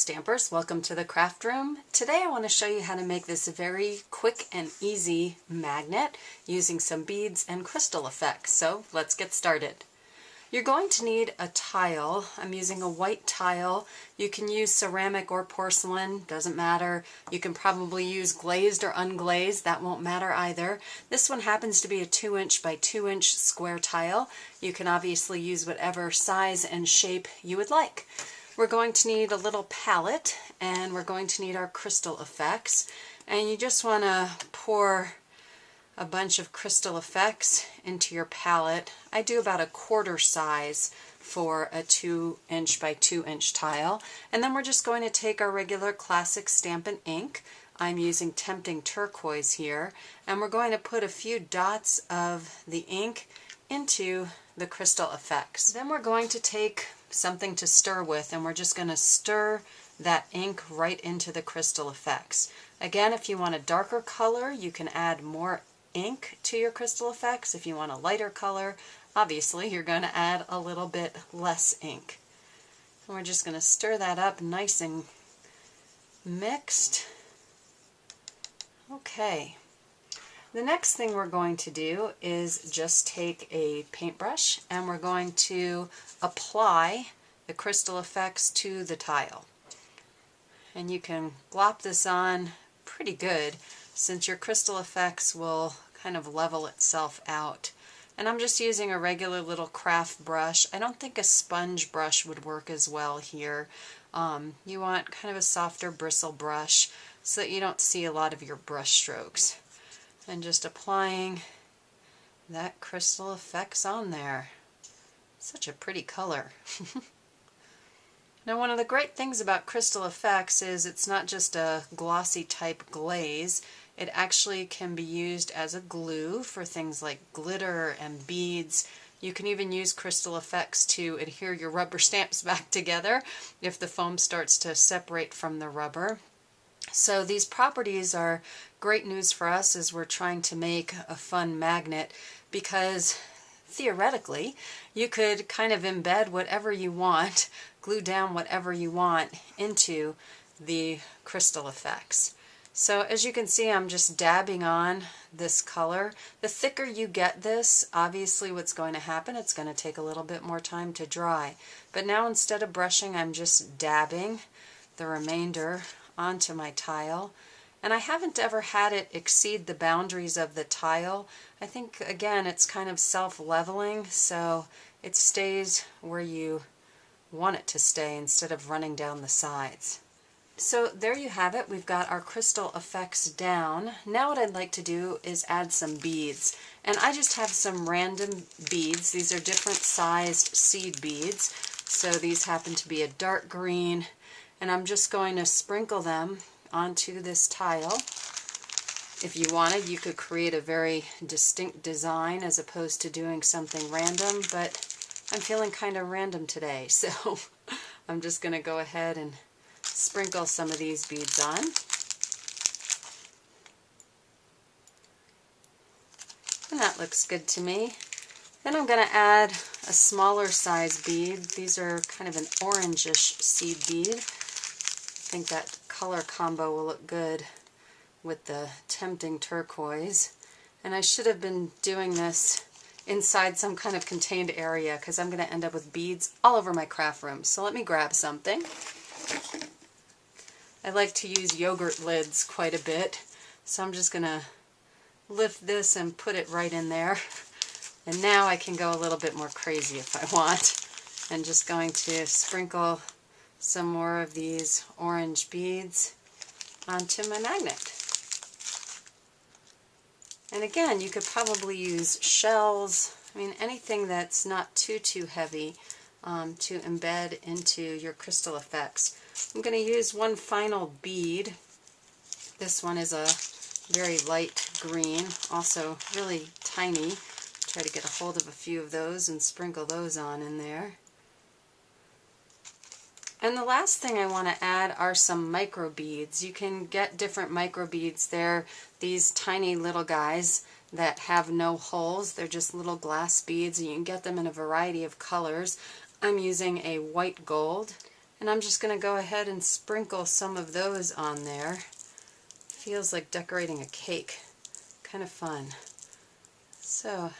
Stampers, welcome to the craft room. Today I want to show you how to make this very quick and easy magnet using some beads and crystal effects. So let's get started. You're going to need a tile. I'm using a white tile. You can use ceramic or porcelain, doesn't matter. You can probably use glazed or unglazed, that won't matter either. This one happens to be a 2" by 2" square tile. You can obviously use whatever size and shape you would like. We're going to need a little palette, and we're going to need our crystal effects. And you just want to pour a bunch of crystal effects into your palette. I do about a quarter size for a 2" by 2" tile. And then we're just going to take our regular classic Stampin' Ink. I'm using Tempting Turquoise here. And we're going to put a few dots of the ink into the crystal effects. Then we're going to take something to stir with, and we're just going to stir that ink right into the crystal effects. Again, if you want a darker color, you can add more ink to your crystal effects. If you want a lighter color, obviously you're going to add a little bit less ink. And we're just going to stir that up nice and mixed. Okay. The next thing we're going to do is just take a paintbrush and we're going to apply the crystal effects to the tile. And you can glop this on pretty good since your crystal effects will kind of level itself out. And I'm just using a regular little craft brush. I don't think a sponge brush would work as well here. You want kind of a softer bristle brush so that you don't see a lot of your brush strokes. And just applying that crystal effects on there. Such a pretty color. Now, one of the great things about crystal effects is it's not just a glossy type glaze. It actually can be used as a glue for things like glitter and beads. You can even use crystal effects to adhere your rubber stamps back together if the foam starts to separate from the rubber. So these properties are great news for us as we're trying to make a fun magnet, because theoretically you could kind of embed whatever you want, glue down whatever you want into the crystal effects. So as you can see, I'm just dabbing on this color. The thicker you get this, obviously what's going to happen, it's going to take a little bit more time to dry. But now instead of brushing, I'm just dabbing the remainder onto my tile. And I haven't ever had it exceed the boundaries of the tile. I think, again, it's kind of self-leveling, so it stays where you want it to stay instead of running down the sides. So there you have it. We've got our crystal effects down. Now what I'd like to do is add some beads. And I just have some random beads. These are different sized seed beads. So these happen to be a dark green, and I'm just going to sprinkle them onto this tile. If you wanted, you could create a very distinct design as opposed to doing something random, but I'm feeling kind of random today, so I'm just going to go ahead and sprinkle some of these beads on. And that looks good to me. Then I'm going to add a smaller size bead. These are kind of an orangish seed bead. I think that color combo will look good with the Tempting Turquoise. And I should have been doing this inside some kind of contained area because I'm going to end up with beads all over my craft room. So let me grab something. I like to use yogurt lids quite a bit, so I'm just going to lift this and put it right in there. And now I can go a little bit more crazy if I want. And just going to sprinkle some more of these orange beads onto my magnet. And again, you could probably use shells, anything that's not too heavy to embed into your crystal effects. I'm going to use one final bead. This one is a very light green, also really tiny. Try to get a hold of a few of those and sprinkle those on in there. And the last thing I want to add are some micro beads. You can get different micro beads. They're these tiny little guys that have no holes. They're just little glass beads, and you can get them in a variety of colors. I'm using a white gold. And I'm just going to go ahead and sprinkle some of those on there. Feels like decorating a cake. Kind of fun. So,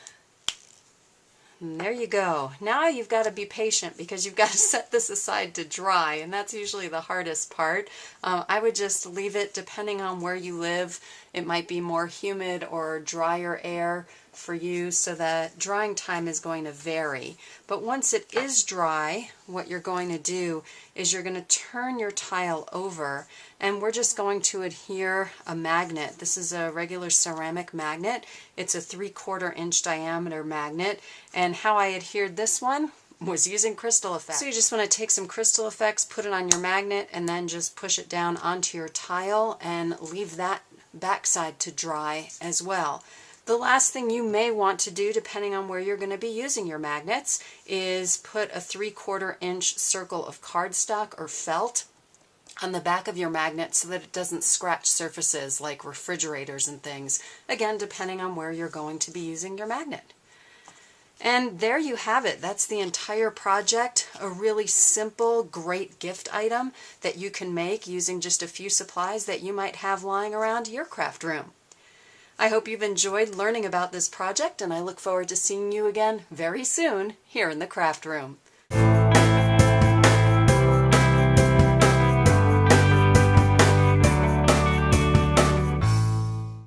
and there you go. Now you've got to be patient because you've got to set this aside to dry, and that's usually the hardest part. I would just leave it, depending on where you live. It might be more humid or drier air for you, so that drying time is going to vary. But once it is dry, what you're going to do is you're going to turn your tile over, and we're just going to adhere a magnet. This is a regular ceramic magnet. It's a 3/4 inch diameter magnet, and how I adhered this one was using Crystal Effects. So you just want to take some Crystal Effects, put it on your magnet, and then just push it down onto your tile and leave that backside to dry as well. The last thing you may want to do, depending on where you're going to be using your magnets, is put a 3/4 inch circle of cardstock or felt on the back of your magnet so that it doesn't scratch surfaces like refrigerators and things. Again, depending on where you're going to be using your magnet. And there you have it. That's the entire project. A really simple, great gift item that you can make using just a few supplies that you might have lying around your craft room. I hope you've enjoyed learning about this project, and I look forward to seeing you again very soon here in the craft room.